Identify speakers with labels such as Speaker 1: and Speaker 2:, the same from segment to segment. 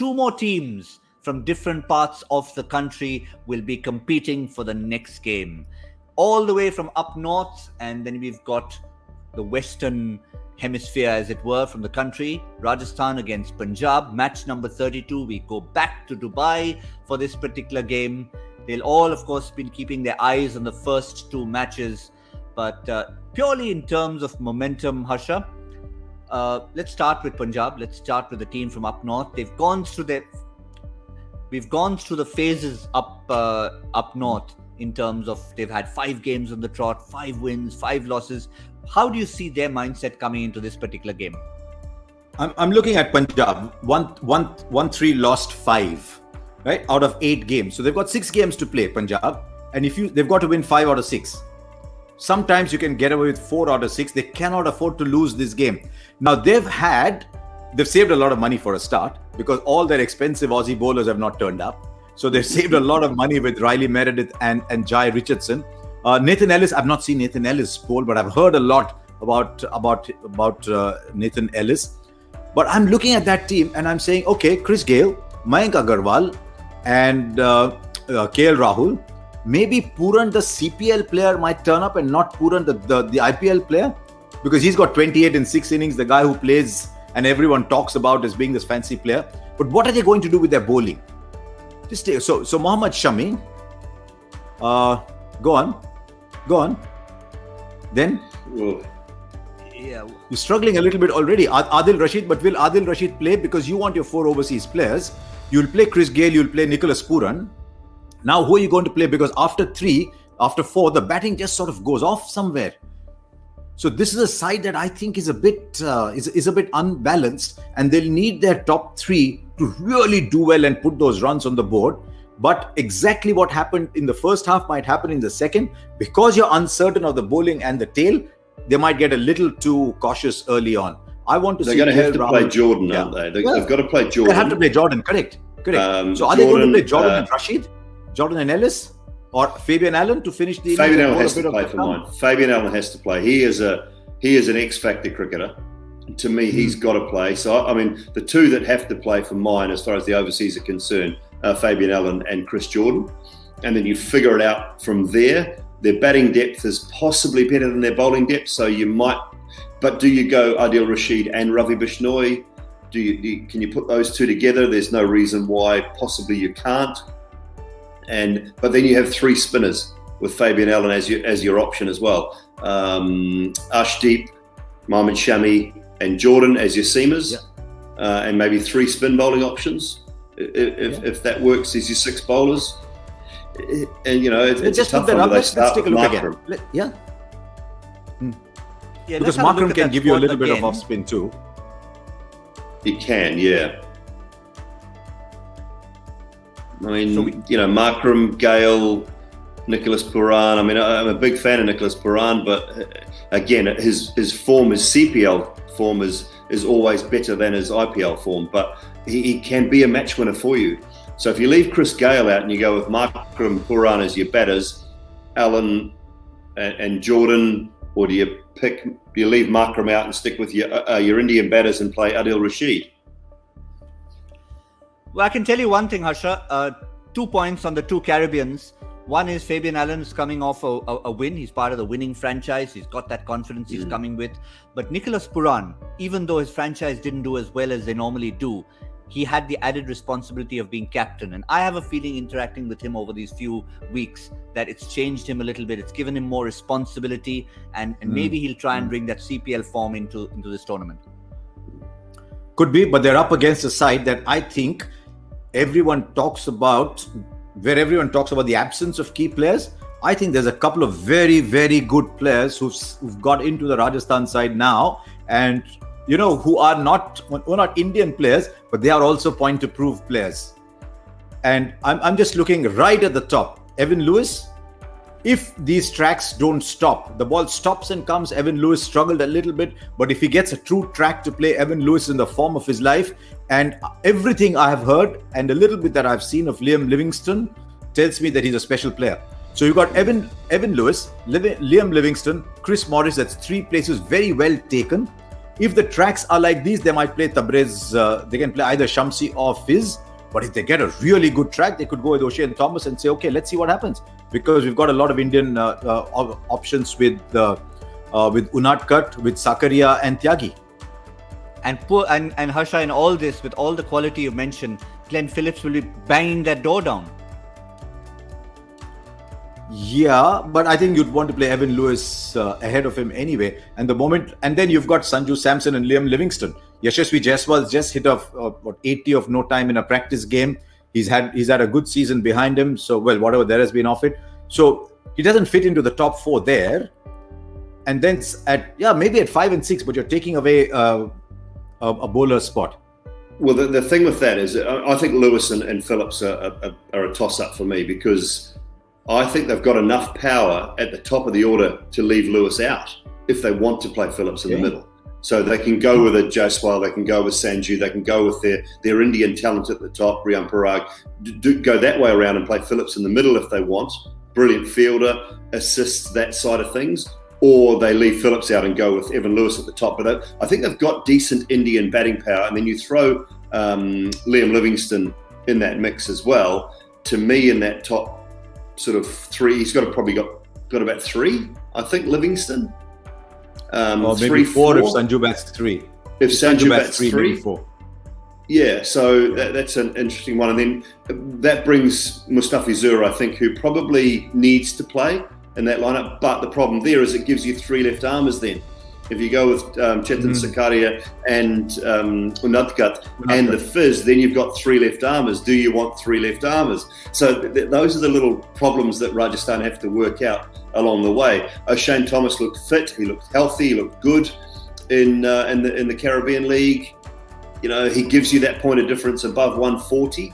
Speaker 1: two more teams from different parts of the country will be competing for the next game. All the way from up north, and then we've got the western hemisphere, as it were, from the country. Rajasthan against Punjab, match number 32. We go back to Dubai for this particular game. They'll all, of course, be keeping their eyes on the first two matches. But purely in terms of momentum, Harsha, let's start with Punjab. Let's start with the team from up north. We've gone through the phases up north in terms of they've had 5 games on the trot, 5 wins, 5 losses. How do you see their mindset coming into this particular game?
Speaker 2: I'm looking at Punjab. 1-3 lost 5, right, out of 8 games. So they've got 6 games to play, Punjab, and they've got to win 5 out of 6. Sometimes you can get away with 4 out of 6. They cannot afford to lose this game. Now they've saved a lot of money for a start because all their expensive Aussie bowlers have not turned up. So they've saved a lot of money with Riley Meredith and Jai Richardson. Nathan Ellis, I've not seen Nathan Ellis bowl, but I've heard a lot about Nathan Ellis. But I'm looking at that team and I'm saying, okay, Chris Gayle, Mayank Agarwal and KL Rahul. Maybe Pooran, the CPL player, might turn up and not Pooran, the IPL player, because he's got 28 in 6 innings, the guy who plays and everyone talks about as being this fancy player. But what are they going to do with their bowling? So Mohammad Shami, go on. Then?
Speaker 1: Yeah.
Speaker 2: You're struggling a little bit already. Adil Rashid, but will Adil Rashid play? Because you want your 4 overseas players. You'll play Chris Gayle, you'll play Nicholas Pooran. Now, who are you going to play? Because after 4, the batting just sort of goes off somewhere. So this is a side that I think is a bit unbalanced, and they'll need their top 3 to really do well and put those runs on the board. But exactly what happened in the first half might happen in the second. Because you're uncertain of the bowling and the tail, they might get a little too cautious early on. I want to see.
Speaker 3: They're going to have to play Jordan, aren't they? They've got to play Jordan.
Speaker 2: They have to play Jordan, correct. So are they going to play Jordan and Rashid? Jordan and Ellis? Or Fabian Allen to finish the...
Speaker 3: Fabian Allen has to play for mine. Fabian Allen has to play. He is an X-factor cricketer. To me, he's got to play. So, I mean, the 2 that have to play for mine as far as the overseas are concerned are Fabian Allen and Chris Jordan. And then you figure it out from there. Their batting depth is possibly better than their bowling depth, so you might... But do you go Adil Rashid and Ravi Bishnoi? Can you put those 2 together? There's no reason why possibly you can't. But then you have 3 spinners with Fabian Allen as your option as well. Ashdeep, Mohammad Shami and Jordan as your seamers, and maybe 3 spin bowling options if that works as your 6 bowlers. And it's
Speaker 2: just
Speaker 3: a tough
Speaker 2: put that
Speaker 3: one.
Speaker 2: up. Let's take a look again. Because Markram can give you a little bit of off spin too.
Speaker 3: He can, yeah. I mean, Markram, Gayle, Nicholas Pooran. I mean, I'm a big fan of Nicholas Pooran, but again, his form, his CPL form is always better than his IPL form. But he can be a match winner for you. So if you leave Chris Gayle out and you go with Markram, Pooran as your batters, Allen and Jordan, or do you leave Markram out and stick with your Indian batters and play Adil Rashid?
Speaker 1: Well, I can tell you one thing, Harsha. 2 points on the 2 Caribbeans. One is Fabian Allen is coming off a win. He's part of the winning franchise. He's got that confidence he's coming with. But Nicholas Pooran, even though his franchise didn't do as well as they normally do, he had the added responsibility of being captain. And I have a feeling interacting with him over these few weeks that it's changed him a little bit. It's given him more responsibility and maybe he'll try and bring that CPL form into this tournament.
Speaker 2: Could be, but they're up against a side that I think everyone talks about the absence of key players. I think there's a couple of very, very good players who've got into the Rajasthan side now and who are not Indian players, but they are also point to prove players. And I'm just looking right at the top. Evan Lewis, if these tracks don't stop, the ball stops and comes. Evan Lewis struggled a little bit, but if he gets a true track to play, Evan Lewis is in the form of his life. And everything I have heard and a little bit that I've seen of Liam Livingstone tells me that he's a special player. So you've got Evan Lewis, Liam Livingstone, Chris Morris. That's 3 places very well taken. If the tracks are like these, they might play Tabriz. They can play either Shamsi or Fizz. But if they get a really good track, they could go with O'Shea and Thomas and say, okay, let's see what happens. Because we've got a lot of Indian options with Unadkat, with Sakaria and Tyagi.
Speaker 1: And Harsha, in all this, with all the quality you mentioned, Glenn Phillips will be banging that door down.
Speaker 2: Yeah, but I think you'd want to play Evan Lewis ahead of him anyway. And then you've got Sanju Samson and Liam Livingston. Yashasvi Jaiswal just hit off 80 of no time in a practice game. He's had a good season behind him. So, whatever there has been of it. So he doesn't fit into the top 4 there. And then maybe at 5 and 6, but you're taking away a bowler spot.
Speaker 3: Well, the thing with that is, I think Lewis and Phillips are a toss-up for me, because I think they've got enough power at the top of the order to leave Lewis out if they want to play Phillips in the middle. So they can go with a Jaiswal, they can go with Sanju, they can go with their Indian talent at the top, Riyan Parag, go that way around and play Phillips in the middle if they want. Brilliant fielder, assists that side of things. Or they leave Phillips out and go with Evan Lewis at the top. But I think they've got decent Indian batting power. And then you throw Liam Livingston in that mix as well. To me, in that top sort of 3, he's probably got about 3, I think, Livingston.
Speaker 2: Or maybe 4 if Sanju bats 3.
Speaker 3: If Sanju bats 3,
Speaker 2: maybe 4.
Speaker 3: Yeah, so that's an interesting one. And then that brings Mustafizur, I think, who probably needs to play in that lineup. But the problem there is it gives you 3 left armers then. If you go with Chetan Sakaria and Unadkat and the Fizz, then you've got 3 left armers. Do you want 3 left armers? So those are the little problems that Rajasthan have to work out along the way. O'Shane Thomas looked fit. He looked healthy. He looked good in the Caribbean League. You know, he gives you that point of difference above 140,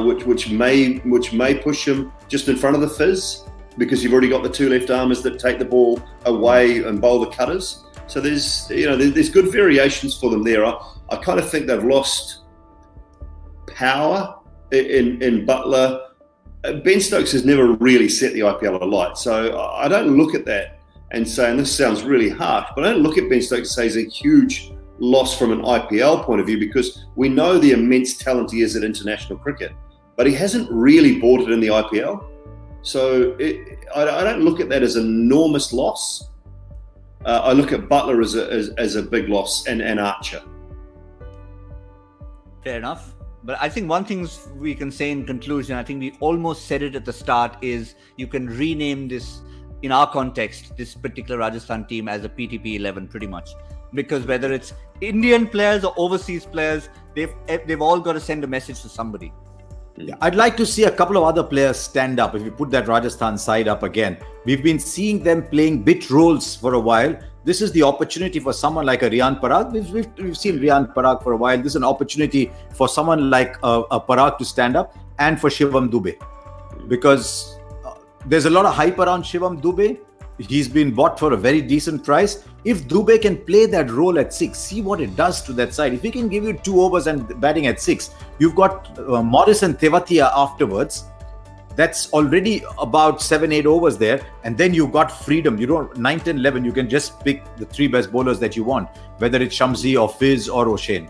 Speaker 3: which may push him just in front of the Fizz, because you've already got the 2 left armers that take the ball away and bowl the cutters. So there's good variations for them there. I kind of think they've lost power in Butler. Ben Stokes has never really set the IPL alight. So I don't look at that and say, and this sounds really harsh, but I don't look at Ben Stokes and say he's a huge loss from an IPL point of view, because we know the immense talent he is at international cricket, but he hasn't really bought it in the IPL. So I don't look at that as an enormous loss. I look at Butler as a big loss and Archer.
Speaker 1: Fair enough. But I think one thing we can say in conclusion, I think we almost said it at the start, is you can rename this, in our context, this particular Rajasthan team as a PTP 11 pretty much. Because whether it's Indian players or overseas players, they've all got to send a message to somebody.
Speaker 2: Yeah, I'd like to see a couple of other players stand up. If you put that Rajasthan side up again, we've been seeing them playing bit roles for a while. This is the opportunity for someone like a Riyan Parag. We've seen Riyan Parag for a while. This is an opportunity for someone like a Parag to stand up, and for Shivam Dube, because there's a lot of hype around Shivam Dube. He's been bought for a very decent price. If Dube can play that role at 6, see what it does to that side. If he can give you 2 overs and batting at 6, you've got Morris and Tewatia afterwards. That's already about 7-8 overs there. And then you've got freedom. 9, 10, 11, you can just pick the 3 best bowlers that you want, whether it's Shamsi or Fizz or O'Shane.